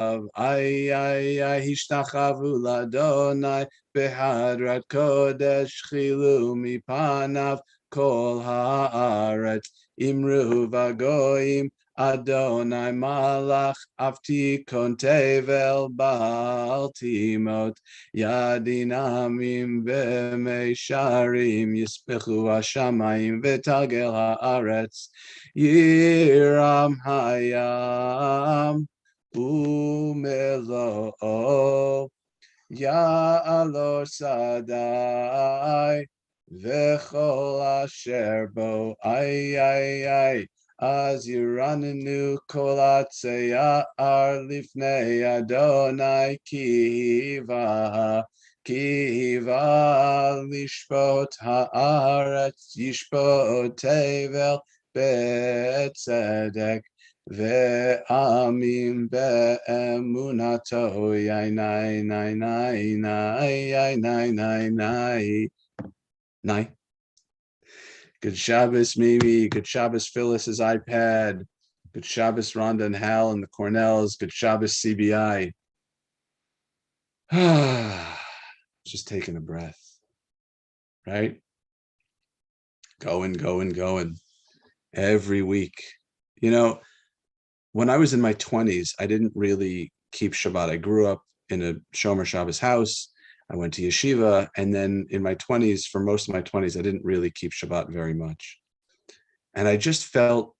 ay hishtachavu ladonai behadrat kodesh chilu mipanav kol haaretz imru vagoyim Adonai malach avtikon tevel baltimot yadinamim v'meisharim yispechu hashamayim v'tagel haaretz yiram hayam umelo ya'alor sadai v'chol asher bo ay Az Yiranenu Kolatze Ya'ar Lifnei Adonai Kiva Lishpot Haaretz Yishpot Tevel Betzedek Ve'amim Be'emunato Yainai Nai Nai Nai Nai Nai Nai Nai. Good Shabbos, Mimi. Good Shabbos, Phyllis's iPad. Good Shabbos, Rhonda and Hal and the Cornells. Good Shabbos, CBI. Just taking a breath, right? Going. Every week. You know, when I was in my 20s, I didn't really keep Shabbat. I grew up in a Shomer Shabbos house. I went to yeshiva, and then in my 20s, for most of my 20s, I didn't really keep Shabbat very much. And I just felt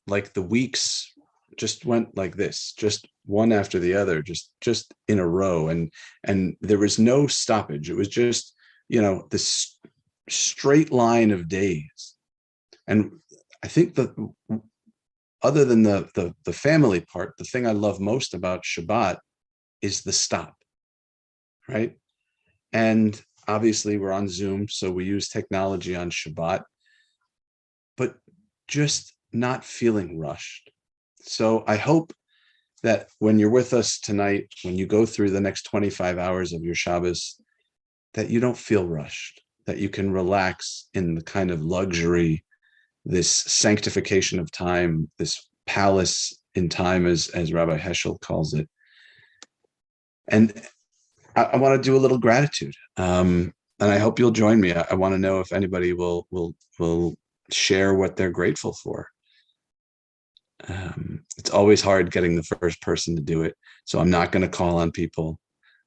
like the weeks just went like this, just one after the other, just in a row. And there was no stoppage. It was just, this straight line of days. And I think that other than the family part, the thing I love most about Shabbat is the stop. Right. And obviously we're on Zoom, so we use technology on Shabbat, but just not feeling rushed. So I hope that when you're with us tonight, when you go through the next 25 hours of your Shabbos, that you don't feel rushed, that you can relax in the kind of luxury, this sanctification of time, this palace in time, as Rabbi Heschel calls it. And I want to do a little gratitude, and I hope you'll join me. I want to know if anybody will share what they're grateful for. It's always hard getting the first person to do it, so I'm not going to call on people.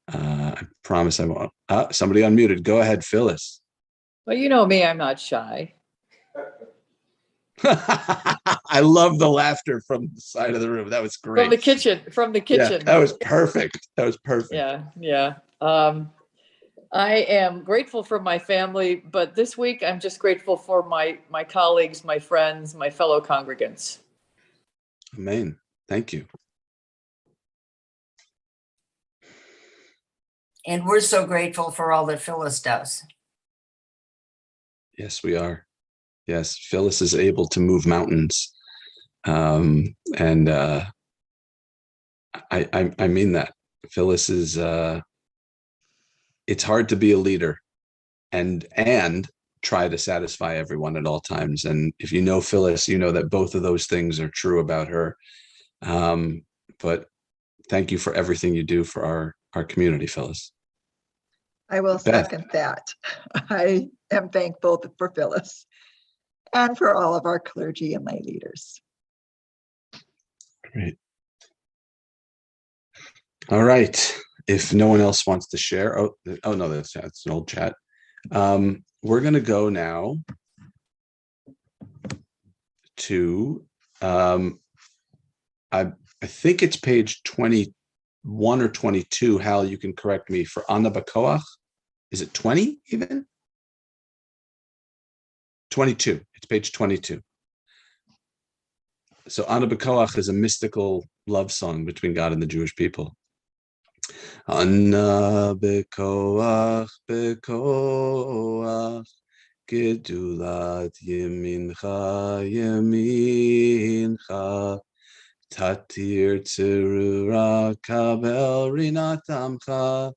I promise I won't. Somebody unmuted. Go ahead, Phyllis. Well, you know me, I'm not shy. I love the laughter from the side of the room. That was great. From the kitchen. Yeah, that was perfect. Yeah. I am grateful for my family, but this week I'm just grateful for my colleagues, my friends, my fellow congregants. Amen. Thank you. And we're so grateful for all that Phyllis does. Yes, we are. Yes, Phyllis is able to move mountains. And I mean that. Phyllis is, it's hard to be a leader and try to satisfy everyone at all times. And if you know Phyllis, you know that both of those things are true about her. But thank you for everything you do for our community, Phyllis. I will second that. I am thankful for Phyllis and for all of our clergy and lay leaders. Great. All right. If no one else wants to share, oh no, that's an old chat. We're going to go now to, I think it's page 21 or 22. Hal, you can correct me, for Anna Bakoach. Is it 20 even? 22. It's page 22. So Anna Bakoach is a mystical love song between God and the Jewish people. Anna Bakoach, Bakoach, Gedulat Yemincha, Yemincha, Tatir Tzirura, Kabel Rinatamcha,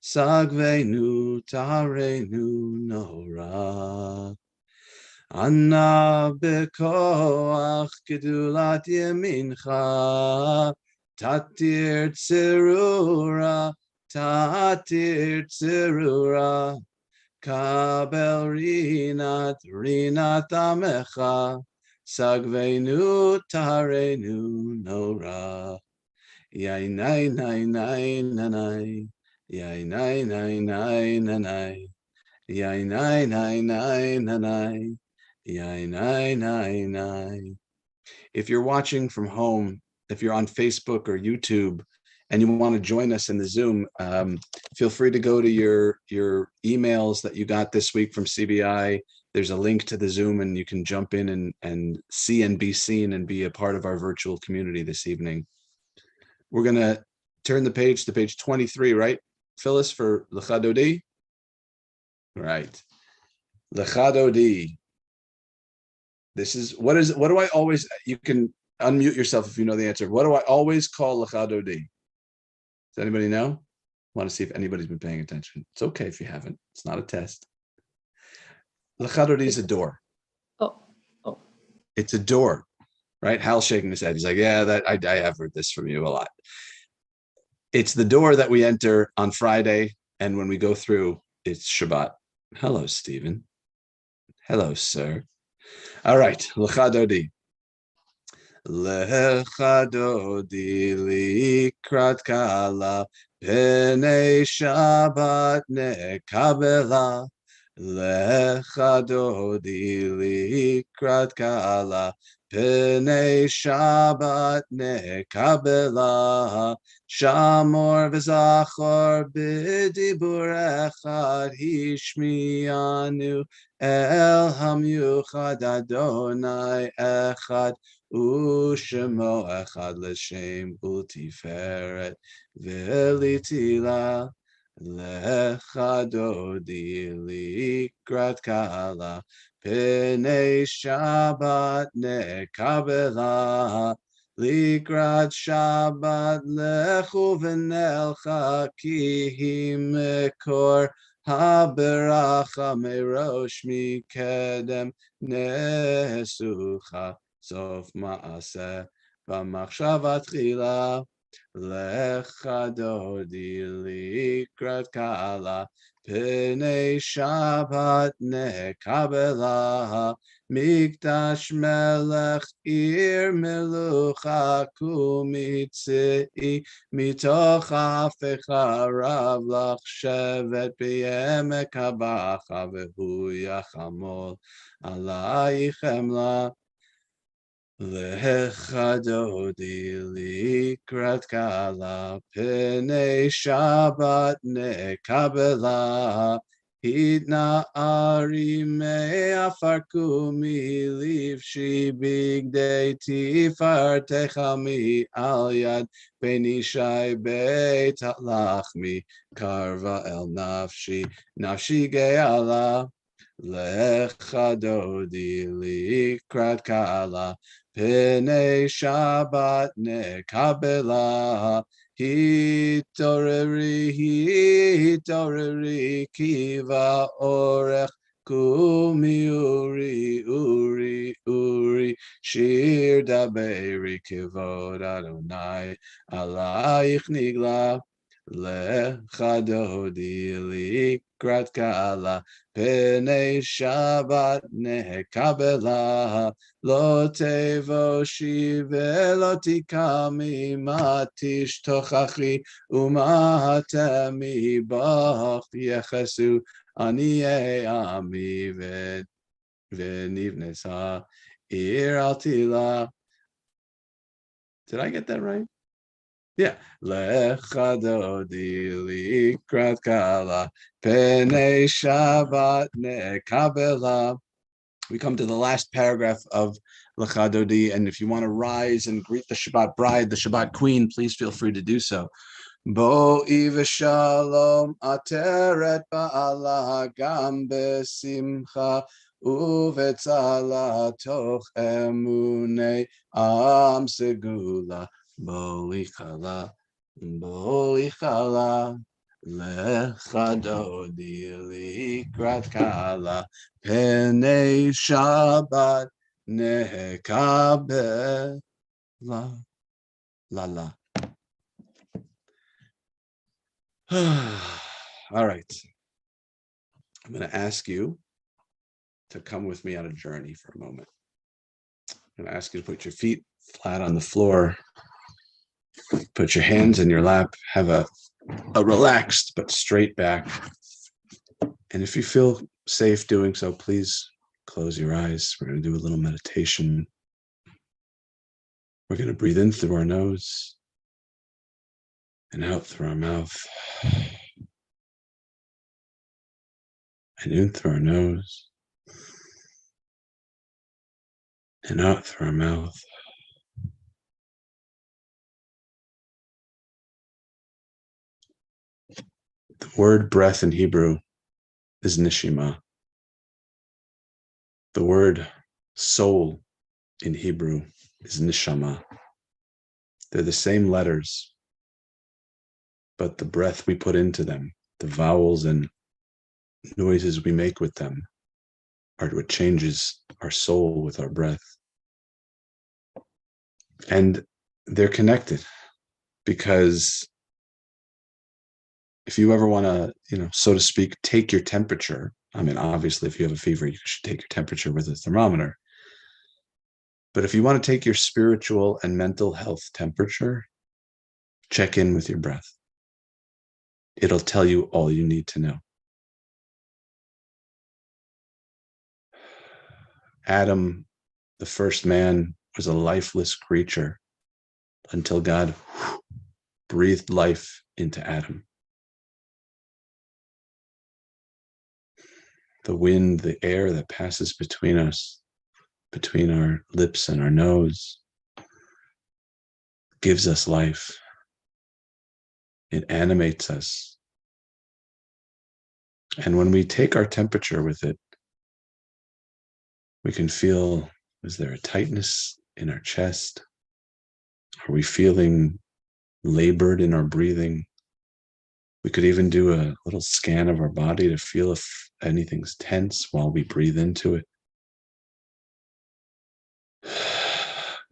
Sagvenu, Tarenu, Nora. Anna Bekoach Gedulat Yemincha tatir tzirura, tatir tzirura, kabel rinat, rinat amecha, sagvenu tarenu nora. Yai nai nai nai nai, yai nai nai nai nai, yai nai nai nai nai, yai nai nai nai. If you're watching from home, if you're on Facebook or YouTube, and you want to join us in the Zoom, feel free to go to your emails that you got this week from CBI. There's a link to the Zoom, and you can jump in and see and be seen and be a part of our virtual community this evening. We're going to turn the page to page 23, right, Phyllis, for Lecha Dodi? Right. Lecha Dodi. This is, what do I always, you can unmute yourself if you know the answer. What do I always call Lecha Dodi? Does anybody know? Want to see if anybody's been paying attention. It's okay if you haven't. It's not a test. Lecha Dodi is a door. Oh. It's a door, right? Hal's shaking his head. He's like, yeah, that I have heard this from you a lot. It's the door that we enter on Friday, and when we go through, it's Shabbat. Hello, Stephen. Hello, sir. All right, Lecha Dodi. Lecha Dodi likrat kala pnei Shabbat nekabela. Lecha Dodi likrat kala pnei Shabbat nekabela. Shamor v'zachor b'dibur echad hishmianu el hamyuchad Adonai echad u'shemo echad l'shem u'tiferet v'litila. Lecha Dodi likrat kala pnei Shabbat nekabela. Likrat Shabbat lechu v'nelcha ki hi mekor haberacha merosh mikedem nesucha sof ma'aseh b'machshava tchila. Lecha Dodi likrat kala pnei Shabbat nekabela. Mikdash melech ir melucha kumitzi mitoch hafecha rav lach shevet b'yemek habacha v'hu yachamol alayich emla. Lecha Dodi likrat kala pnei Shabbat nekabela. Hitna ari me'afarku milivshi bigdei tifartecha mi al yad beni shai beit lachmi karva el nafshi nafshi ge'ala. Lecha Dodi likrat kala pnei Shabbat nekabela. Hitoreri kiva orech kumi uri shir daberi kivod Adonai alayich nigla. Lecha Dodi likrat kala pnei Shabbat nekabela. Lo tevoshi velo tikami matish tochachi umahatemi bach yechesu aniye ami v'nivnes ha'ir altila. Did I get that right? Yeah. Lecha Dodi likrat kala pnei Shabbat nekabela. We come to the last paragraph of Lecha Dodi, and if you want to rise and greet the Shabbat bride, the Shabbat queen, please feel free to do so. Bo'i v'shalom ateret ba'ala gam besimcha uvetzala toch emunei am segula. Bo'i chala, bo'i chala. Lecha Dodi likrat kala pnei Shabbat nekabela. La la. All right. I'm going to ask you to come with me on a journey for a moment. I'm going to ask you to put your feet flat on the floor. Put your hands in your lap. Have a relaxed but straight back. And if you feel safe doing so, please close your eyes. We're going to do a little meditation. We're going to breathe in through our nose and out through our mouth. And in through our nose and out through our mouth. The word breath in Hebrew is nishima. The word soul in Hebrew is nishama. They're the same letters, but the breath we put into them, the vowels and noises we make with them, are what changes our soul with our breath. And they're connected because if you ever want to, so to speak, take your temperature, I mean, obviously, if you have a fever, you should take your temperature with a thermometer. But if you want to take your spiritual and mental health temperature, check in with your breath. It'll tell you all you need to know. Adam, the first man, was a lifeless creature until God breathed life into Adam. The wind, the air that passes between us, between our lips and our nose, gives us life. It animates us. And when we take our temperature with it, we can feel, is there a tightness in our chest? Are we feeling labored in our breathing? We could even do a little scan of our body to feel if anything's tense while we breathe into it.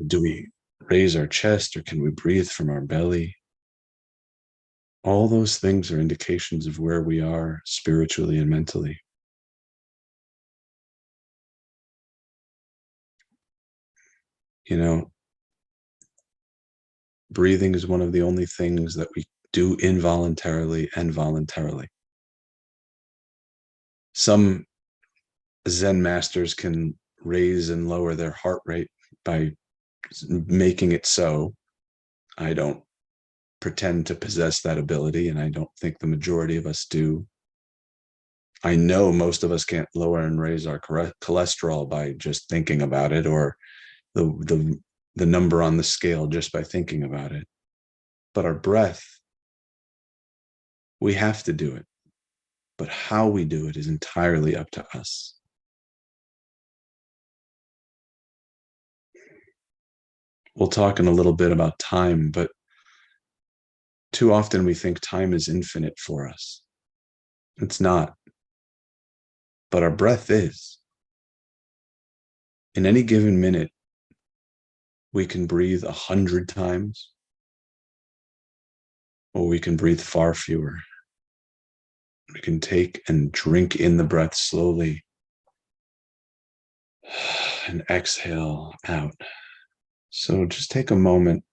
Do we raise our chest or can we breathe from our belly? All those things are indications of where we are spiritually and mentally. Breathing is one of the only things that we do involuntarily and voluntarily. Some Zen masters can raise and lower their heart rate by making it so. I don't pretend to possess that ability, and I don't think the majority of us do. I know most of us can't lower and raise our cholesterol by just thinking about it, or the number on the scale just by thinking about it. But our breath, we have to do it. But how we do it is entirely up to us. We'll talk in a little bit about time, but too often we think time is infinite for us. It's not. But our breath is. In any given minute, we can breathe 100 times, or we can breathe far fewer. We can take and drink in the breath slowly and exhale out. So just take a moment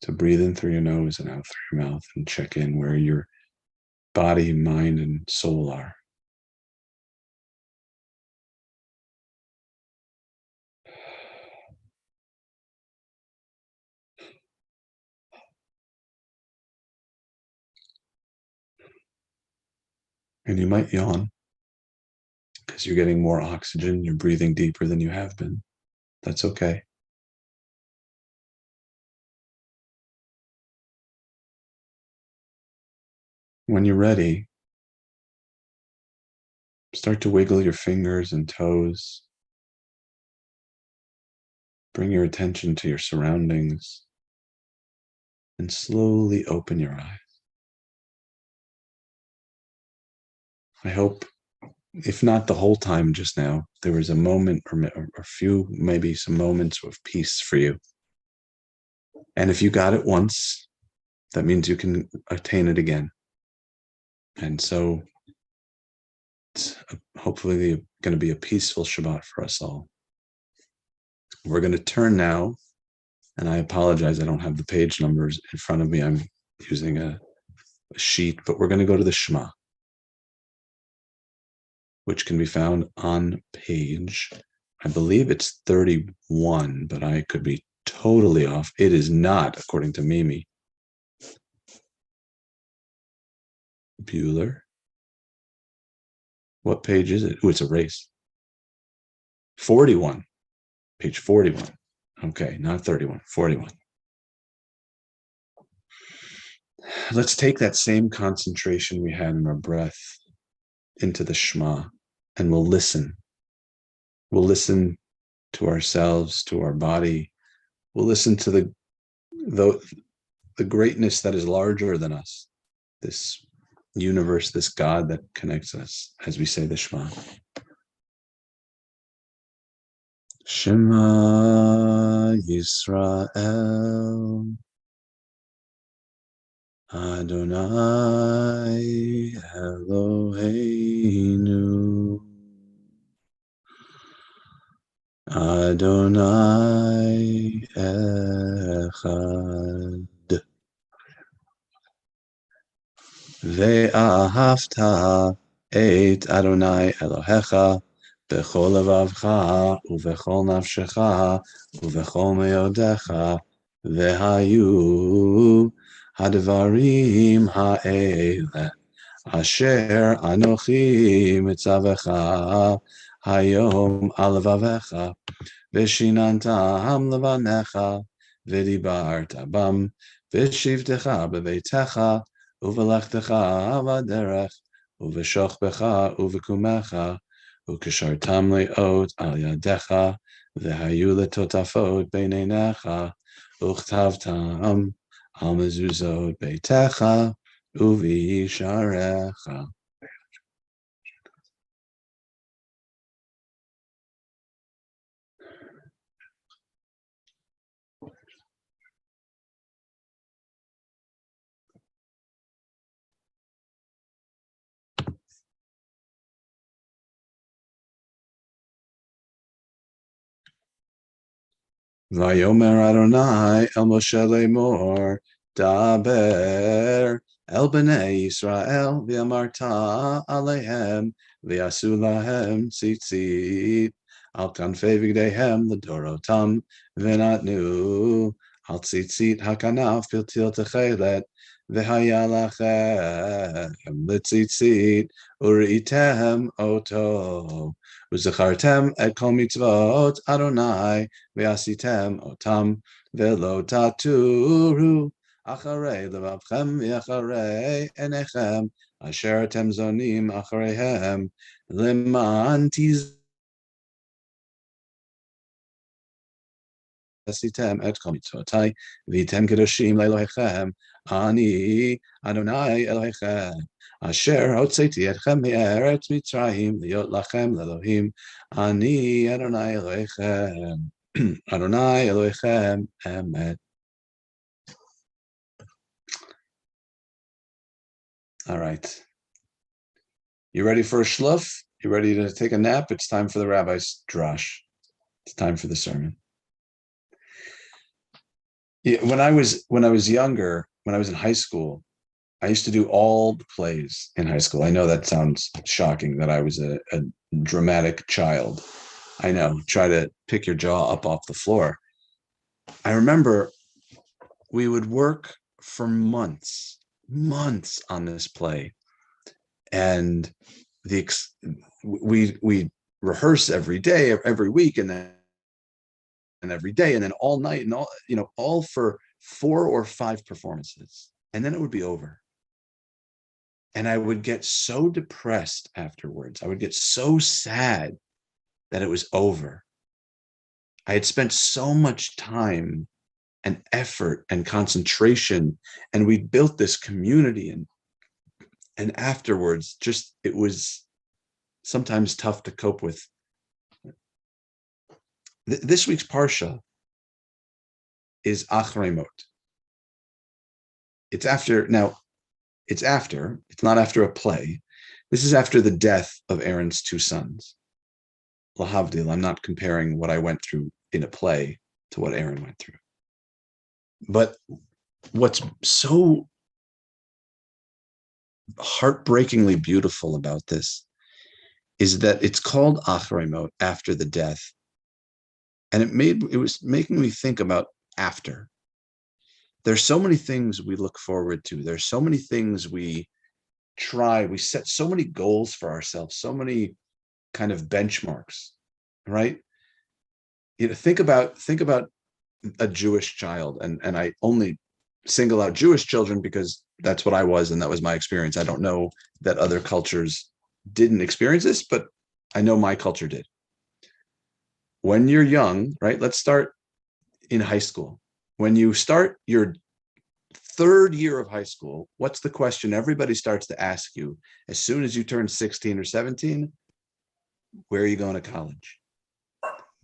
to breathe in through your nose and out through your mouth and check in where your body, mind, and soul are. And you might yawn because you're getting more oxygen. You're breathing deeper than you have been. That's okay. When you're ready, start to wiggle your fingers and toes. Bring your attention to your surroundings and slowly open your eyes. I hope, if not the whole time just now, there was a moment or a few, maybe some moments of peace for you. And if you got it once, that means you can attain it again. And so it's hopefully going to be a peaceful Shabbat for us all. We're going to turn now, and I apologize, I don't have the page numbers in front of me. I'm using a sheet, but we're going to go to the Shema, which can be found on page, I believe it's 31, but I could be totally off. It is not, according to Mimi. Bueller. What page is it? Oh, it's a race. 41. Page 41. Okay, not 31, 41. Let's take that same concentration we had in our breath into the Shema, and we'll listen. We'll listen to ourselves, to our body. We'll listen to the greatness that is larger than us, this universe, this God that connects us as we say the Shema. Shema Yisrael Adonai Eloheinu Adonai Echad Ve'ahavta et Adonai Elohecha Bechol levavcha uvechol nafshecha uvechol meodecha vehayu hadvarim ha'ele asher anochi mitzavecha hayom al levavecha veshinantam levanecha v'dibarta bam v'shivtecha bebeitecha uvelechtecha vaderech uveshochbecha uvekumecha Ukishartam le'ot al yadecha, v'hayu letotafot beinenecha, uchtavtam al mezuzot beitecha, uvisharecha. Vayomer Adonai el Moshe lemor, daber el bnei Yisrael v'amarta alehem v'yasu lahem tzitzit al kanfei v'gdeihem l'dorotam v'natnu al tzitzit hakanaf piltil techelet v'haya lachem l'tzitzit uri'item oto u'zachartem et kol mitzvot Adonai Ve'asitem otam ve'lo taturu acharei levavchem ve'acharei enechem asher atem zonim achareihem leman tizasitem et kol mitzvotai v'item kedoshim le'elohechem ani Adonai Elohechem asher hotzeiti etchem me'eretz Mitzrayim liot lachem le'elohim ani Adonai Elohechem Adonai Elohechem Emet. All right. You ready for a shluf? You ready to take a nap? It's time for the rabbi's drash. It's time for the sermon. Yeah, when I was younger, when I was in high school, I used to do all the plays in high school. I know that sounds shocking that I was a dramatic child. I know, try to pick your jaw up off the floor. I remember we would work for months on this play, and we rehearse every day, every week, and then every day, and then all night, and all for 4 or 5 performances, and then it would be over. And I would get so depressed afterwards. I would get so sad that it was over. I had spent so much time and effort and concentration, and we built this community, and afterwards, just it was sometimes tough to cope with. This week's parsha is Achrei Mot. it's after, now, it's not after a play. This is after the death of Aaron's two sons. Lahavdil, I'm not comparing what I went through in a play to what Aaron went through. But what's so heartbreakingly beautiful about this is that it's called Achrei Mot, after the death. And it was making me think about after. There's so many things we look forward to. There's so many things we try. We set so many goals for ourselves, so many kind of benchmarks, right? You know, think about a Jewish child, and I only single out Jewish children because that's what I was and that was my experience. I don't know that other cultures didn't experience this, but I know my culture did. When you're young, right? Let's start in high school. When you start your third year of high school, what's the question everybody starts to ask you as soon as you turn 16 or 17? Where are you going to college?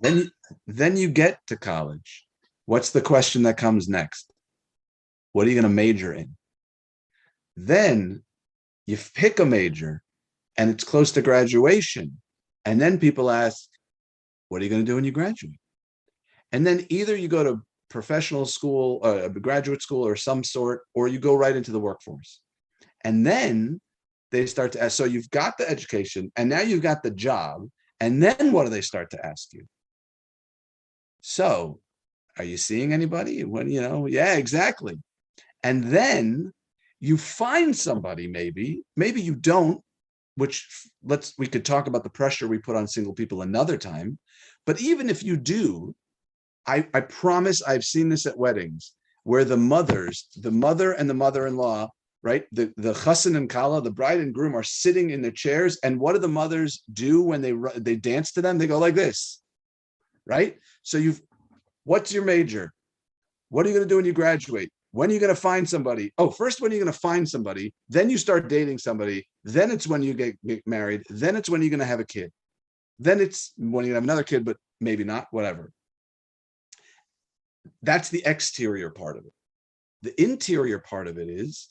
Then you get to college. What's the question that comes next? What are you going to major in? Then you pick a major and it's close to graduation. And then people ask, what are you going to do when you graduate? And then either you go to professional school, graduate school or some sort, or you go right into the workforce. And then they start to ask, so you've got the education and now you've got the job. And then what do they start to ask you? So are you seeing anybody? When, yeah, exactly. And then you find somebody, maybe you don't, which we could talk about the pressure we put on single people another time. But even if you do, I promise I've seen this at weddings where the mother and the mother-in-law, right? The chassan and kala, the bride and groom, are sitting in their chairs. And what do the mothers do when they dance to them? They go like this, right? So what's your major? What are you going to do when you graduate? When are you going to find somebody? Oh, first, when are you going to find somebody? Then you start dating somebody. Then it's when you get married. Then it's when you're going to have a kid. Then it's when you have another kid, but maybe not, whatever. That's the exterior part of it. The interior part of it is,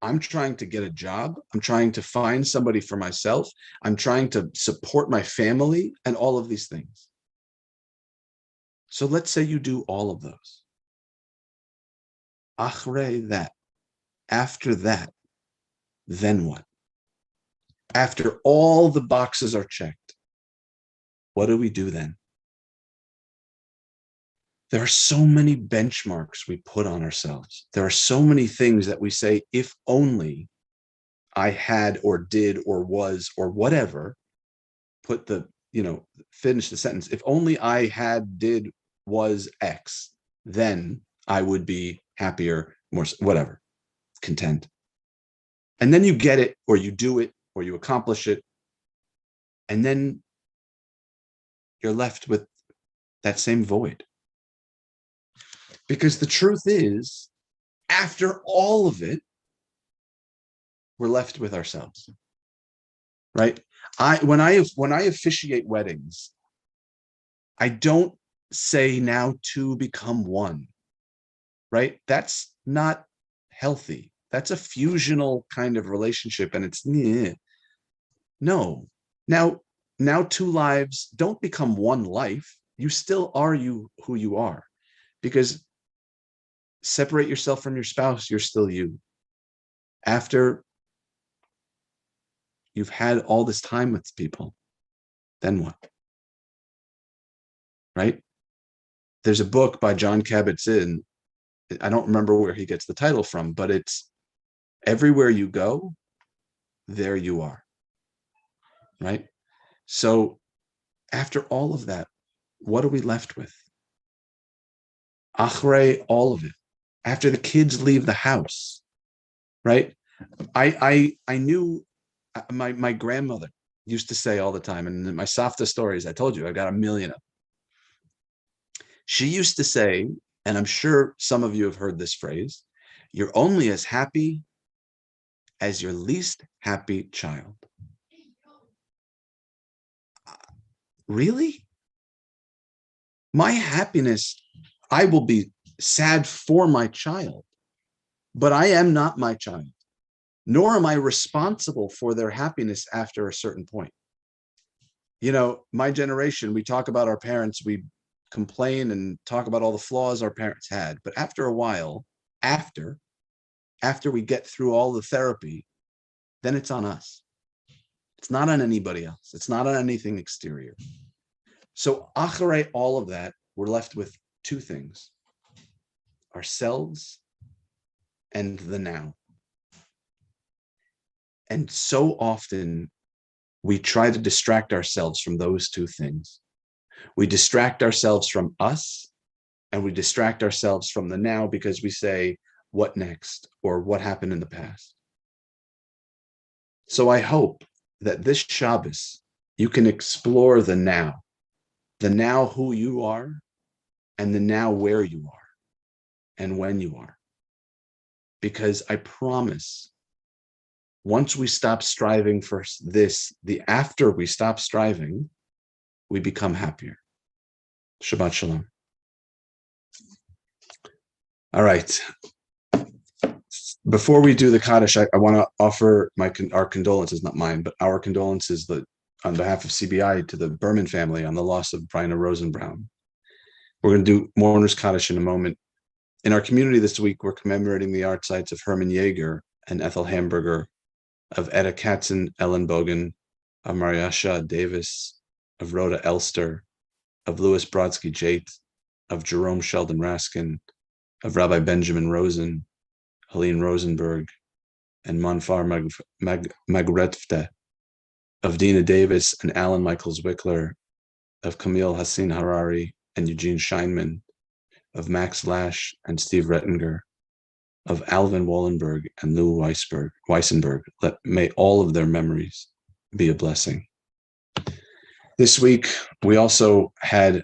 I'm trying to get a job. I'm trying to find somebody for myself. I'm trying to support my family and all of these things. So let's say you do all of those. Achrei that, after that, then what? After all the boxes are checked, what do we do then? There are so many benchmarks we put on ourselves. There are so many things that we say, if only I had or did or was or whatever, finish the sentence. If only I had, did, was X, then I would be happier, more, whatever, content. And then you get it, or you do it, or you accomplish it. And then you're left with that same void. Because the truth is, after all of it, we're left with ourselves, right? When I officiate weddings, I don't say now two become one, right? That's not healthy. That's a fusional kind of relationship, and it's no. Now two lives don't become one life. You still are who you are, because separate yourself from your spouse, you're still you. After you've had all this time with people, then what? Right? There's a book by John Kabat-Zinn. I don't remember where he gets the title from, but it's everywhere you go, there you are. Right? So after all of that, what are we left with? Achrei all of it. After the kids leave the house, right? I knew my grandmother used to say all the time, and my Safta stories, I told you, I've got a million of them. She used to say, and I'm sure some of you have heard this phrase, you're only as happy as your least happy child. Really? My happiness, I will be sad for my child. but I am not my child, nor am I responsible for their happiness after a certain point. My generation, we talk about our parents, we complain and talk about all the flaws our parents had, but after a while, after we get through all the therapy, then it's on us. It's not on anybody else. It's not on anything exterior. So acharei all of that, we're left with two things: ourselves and the now. And so often we try to distract ourselves from those two things. We distract ourselves from us, and we distract ourselves from the now because we say, what next? Or what happened in the past? So I hope that this Shabbos, you can explore the now who you are, and the now where you are, and when you are. Because I promise, once we stop striving for this, after we stop striving, we become happier. Shabbat Shalom. All right. Before we do the Kaddish, I want to offer our condolences, not mine, but our condolences on behalf of CBI to the Berman family on the loss of Bryna Rosenbaum. We're going to do Mourner's Kaddish in a moment. In our community this week, we're commemorating the art sites of Herman Jaeger and Ethel Hamburger, of Etta Katzen, Ellen Bogan, of Mariasha Davis, of Rhoda Elster, of Louis Brodsky Jait, of Jerome Sheldon Raskin, of Rabbi Benjamin Rosen, Helene Rosenberg, and Monfar Magretfte, of Dina Davis and Alan Michaels Wickler, of Camille Hassin Harari and Eugene Scheinman, of Max Lash and Steve Rettinger, of Alvin Wallenberg and Lou Weissenberg. May all of their memories be a blessing. This week, we also had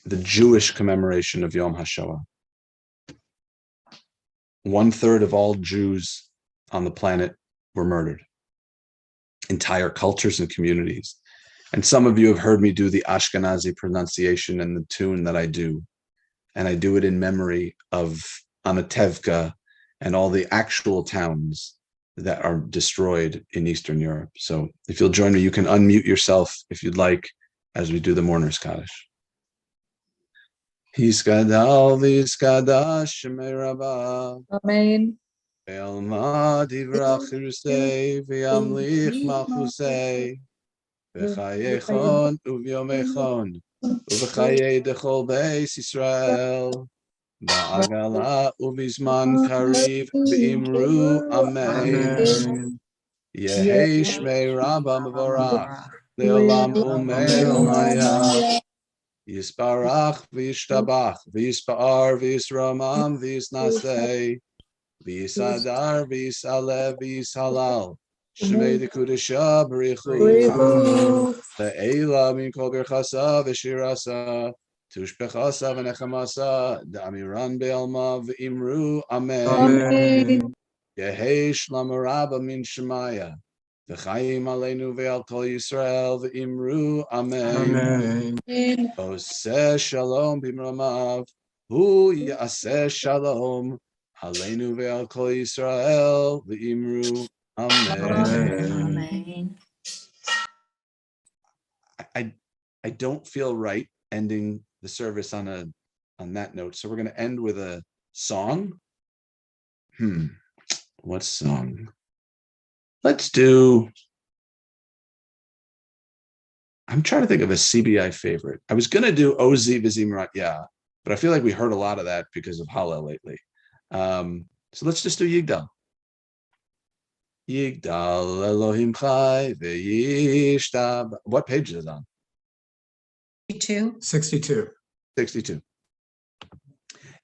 the Jewish commemoration of Yom HaShoah. 1/3 of all Jews on the planet were murdered. Entire cultures and communities. And some of you have heard me do the Ashkenazi pronunciation and the tune that I do. And I do it in memory of Anatevka and all the actual towns that are destroyed in Eastern Europe. So if you'll join me, you can unmute yourself if you'd like as we do the Mourner's Kaddish. Hiskadal v'hiskadash shemei Rabbah. Amen. Ve'alma divrach chirusei ve'amlich malchusei v'chayechon uvyomechon uv'chayei dechol beis Yisrael ba'agala uvizman kariv v'imru amen. Yehei shmei Rabbah mevorach le'olam u'me'omaya. Yisparach v'yishtabach v'yispar v'yisramam v'yisnasei v'yisadar v'yisaleh v'yishalal shmei dekudesha b'richu le'ela min kol berchasa v'shirasa tushpechasa v'nechamasa da'amiran be'alma v'imru amen. Yehei shlam Rabbah min shemaya v'chayim aleinu ve'al kol Yisrael v'imru amen. Oseh shalom b'mramav hu yaseh shalom aleinu ve'al kol Yisrael v'imru amen. I don't feel right ending the service on that note, so we're going to end with a song. What song? Let's do. I'm trying to think of a CBI favorite. I was going to do Ozi Vizimrat, yeah, but I feel like we heard a lot of that because of Hallel lately. So let's just do Yigdal. Yigdal Elohim Chai ve'yishtab. What page is it on? 62. 62.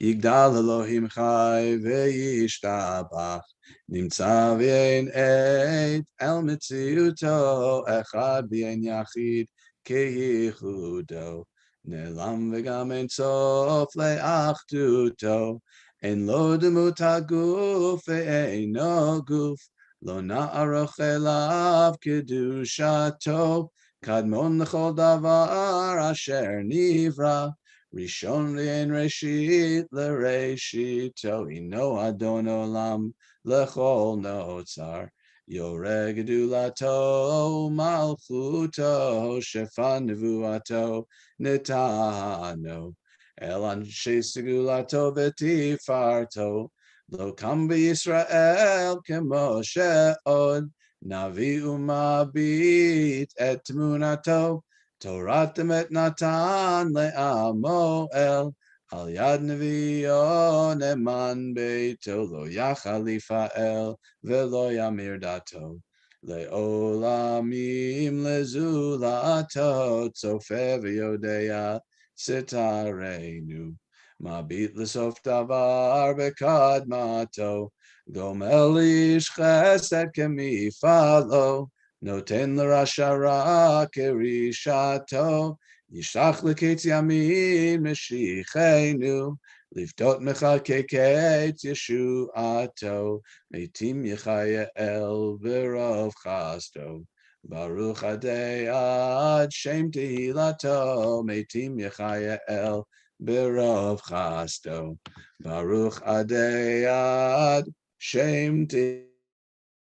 Yigdal Elohim Chai ve'yishtabach nimtza v'yein et el mitziuto echad v'yein yachid keyichudo ne'lam v'gam ein sof le'achduto en lo demut haguf ve'eino guf lo na'aroch elav kedushato kadmon l'chol davar asher nivra Rishon Rien Reshit L'Reshito Ino Adon Olam L'Chol Notzar Yoreh Gedulato Malchuto Shefan Nevuato Netano El Anshe Segulato V'Tifarto Lo Kam B'Yisrael Kemo She'od Navi Umabit Et Tmunato Torah Temet Natan Le'amo El Al Yad Nevi'o Neman Beito Lo Yachal El Velo Yamir Dato Le'olamim Lezulato Tzofeh V'Yodea Sitarenu Mabit L'Sof Davar Bekadmato Gomel Ish Chesed Kemifalo Noten l'rasha ra kerishato, yishlach l'ketz yamin meshichenu, liftot mechakeket yeshuato, meitim yechayael v'rov chasto, baruch adei ad shem tehilato, meitim yechayael v'rov chasto, baruch adei ad shem tehilato.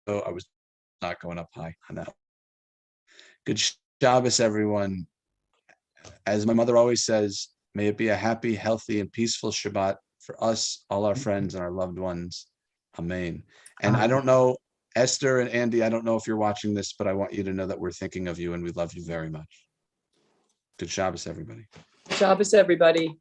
Oh, I was not going up high. I know. Good Shabbos, everyone. As my mother always says, may it be a happy, healthy, and peaceful Shabbat for us, all our friends, and our loved ones. Amen. And I don't know, Esther and Andy, I don't know if you're watching this, but I want you to know that we're thinking of you and we love you very much. Good Shabbos, everybody. Shabbos, everybody.